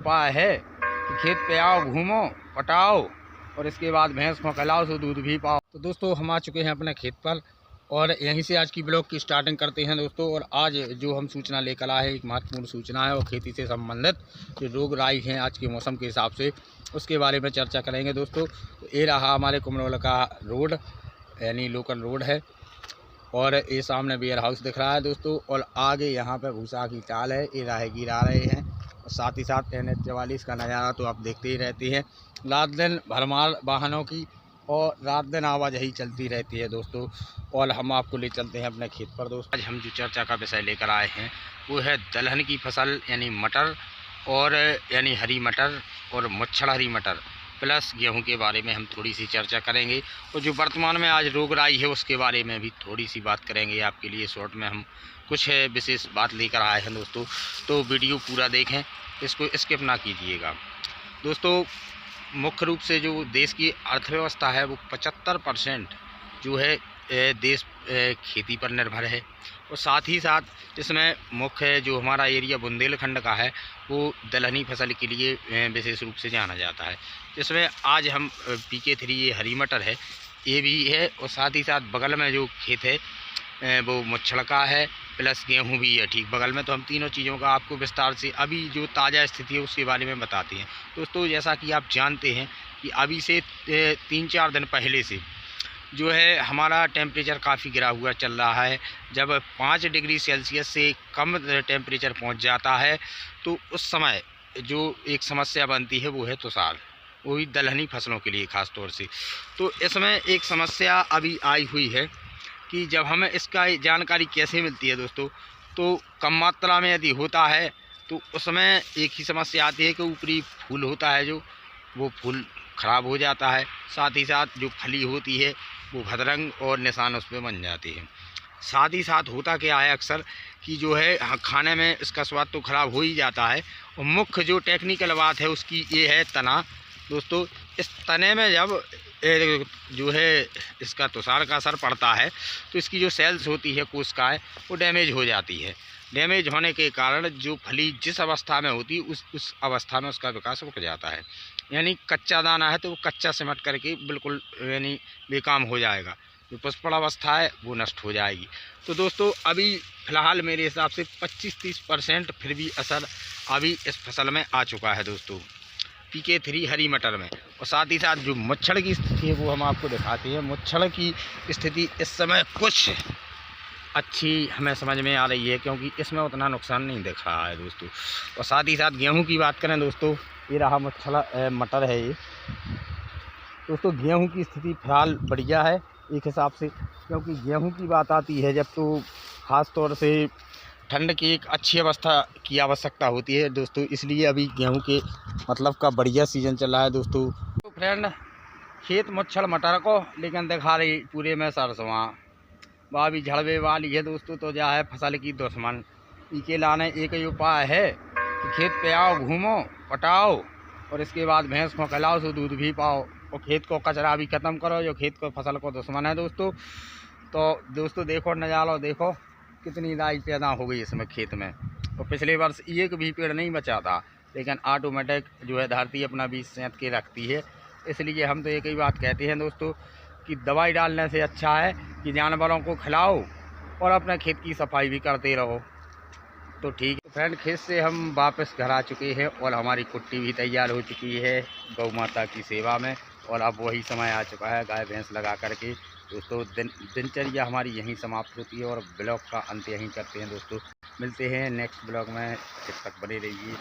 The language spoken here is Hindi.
उपाय है कि खेत पे आओ, घूमो, पटाओ और इसके बाद भैंस को खिलाओ तो दूध भी पाओ। तो दोस्तों हम आ चुके हैं अपने खेत पर और यहीं से आज की ब्लॉग की स्टार्टिंग करते हैं दोस्तों। और आज जो हम सूचना लेकर आए हैं एक महत्वपूर्ण सूचना है और खेती से संबंधित जो रोग राई हैं आज के मौसम के हिसाब से उसके बारे में चर्चा करेंगे दोस्तों। तो ये रहा हमारे कुमरोल का रोड, यानी लोकल रोड है और ये सामने वेयर हाउस दिख रहा है दोस्तों। और आगे यहाँ पे भूसा की टाल है, ये राह गिरा रहे हैं और साथ ही साथ NH-44 का नज़ारा तो आप देखते ही रहते हैं। रात दिन भरमार वाहनों की और रात दिन आवाजाही चलती रहती है दोस्तों। और हम आपको ले चलते हैं अपने खेत पर दोस्तों। आज हम जो चर्चा का विषय लेकर आए हैं वो है दलहन की फसल यानी मटर और यानी हरी मटर और मुच्छड़ हरी मटर प्लस गेहूं के बारे में हम थोड़ी सी चर्चा करेंगे। और जो वर्तमान में आज रोग राई है उसके बारे में भी थोड़ी सी बात करेंगे आपके लिए। शॉर्ट में हम कुछ विशेष बात लेकर आए हैं दोस्तों, तो वीडियो पूरा देखें, इसको स्किप ना कीजिएगा दोस्तों। मुख्य रूप से जो देश की अर्थव्यवस्था है वो 75% जो है देश खेती पर निर्भर है। और साथ ही साथ इसमें मुख्य जो हमारा एरिया बुंदेलखंड का है वो दलहनी फसल के लिए विशेष रूप से जाना जाता है। जिसमें आज हम PK3 ये हरी मटर है ये भी है और साथ ही साथ बगल में जो खेत है वो मुच्छड़ का है प्लस गेहूं भी है ठीक बगल में। तो हम तीनों चीज़ों का आपको विस्तार से अभी जो ताज़ा स्थिति है उसके बारे में बताते हैं दोस्तों। जैसा कि आप जानते हैं कि अभी से 3-4 दिन पहले से जो है हमारा टेम्परेचर काफ़ी गिरा हुआ चल रहा है। जब 5 डिग्री सेल्सियस से कम टेम्परेचर पहुंच जाता है तो उस समय जो एक समस्या बनती है वो है तुषार, वो भी दलहनी फसलों के लिए ख़ास तौर से। तो इसमें एक समस्या अभी आई हुई है कि जब हमें इसका जानकारी कैसे मिलती है दोस्तों, तो कम मात्रा में यदि होता है तो उसमें एक ही समस्या आती है कि ऊपरी फूल होता है जो वो फूल ख़राब हो जाता है। साथ ही साथ जो फली होती है वो भदरंग और निशान उस पर बन जाते हैं। साथ ही साथ होता क्या है अक्सर कि जो है खाने में इसका स्वाद तो ख़राब हो ही जाता है। और मुख्य जो टेक्निकल बात है उसकी ये है तना दोस्तों। इस तने में जब जो है इसका तुषार का असर पड़ता है तो इसकी जो सेल्स होती है कोशिकाएं वो डैमेज हो जाती है। डैमेज होने के कारण जो फली जिस अवस्था में होती है उस अवस्था में उसका विकास रुक जाता है। यानी कच्चा दाना है तो वो कच्चा सिमट करके बिल्कुल यानी बेकाम हो जाएगा। जो पुष्पण अवस्था है वो नष्ट हो जाएगी। तो दोस्तों अभी फ़िलहाल मेरे हिसाब से 25-30% फिर भी असर अभी इस फसल में आ चुका है दोस्तों, PK3 हरी मटर में। और साथ ही साथ जो मुच्छड़ की स्थिति है वो हम आपको दिखाते हैं। मुच्छड़ की स्थिति इस समय कुछ अच्छी हमें समझ में आ रही है क्योंकि इसमें उतना नुकसान नहीं दिख रहा है दोस्तों। और साथ ही साथ गेहूं की बात करें दोस्तों, ये रहा मटर है ये दोस्तों। गेहूं की स्थिति फ़िलहाल बढ़िया है एक हिसाब से, क्योंकि गेहूं की बात आती है जब तो ख़ास तौर से ठंड की एक अच्छी अवस्था की आवश्यकता होती है दोस्तों। इसलिए अभी गेहूं के मतलब का बढ़िया सीज़न चल रहा है दोस्तों। तो फ्रेंड खेत मुच्छड़ मटर को लेकिन दिखा रही पूरे में सरसों वह भी झड़वे वाली है दोस्तों। तो जा है फसल की दुश्मन, इके लाने एक ही उपाय है कि खेत पे आओ, घूमो, पटाओ और इसके बाद भैंस को खिलाओ तो दूध भी पाओ। और खेत को कचरा भी ख़त्म करो जो खेत को फसल को दुश्मन है दोस्तों। तो दोस्तों देखो नज़ारा, देखो कितनी राई पैदा हो गई इसमें खेत में। और पिछले वर्ष एक भी पेड़ नहीं बचा था, लेकिन ऑटोमेटिक जो है धरती अपना बीज सेंध के रखती है। इसलिए हम तो एक ही बात कहते हैं दोस्तों कि दवाई डालने से अच्छा है कि जानवरों को खिलाओ और अपने खेत की सफाई भी करते रहो। तो ठीक है फ्रेंड, खेत से हम वापस घर आ चुके हैं और हमारी कुट्टी भी तैयार हो चुकी है गौ माता की सेवा में। और अब वही समय आ चुका है गाय भैंस लगा करके दोस्तों दिनचर्या हमारी यहीं समाप्त होती है और ब्लॉग का अंत यहीं करते हैं दोस्तों। मिलते हैं नेक्स्ट ब्लॉग में, जब तक बने रहिए।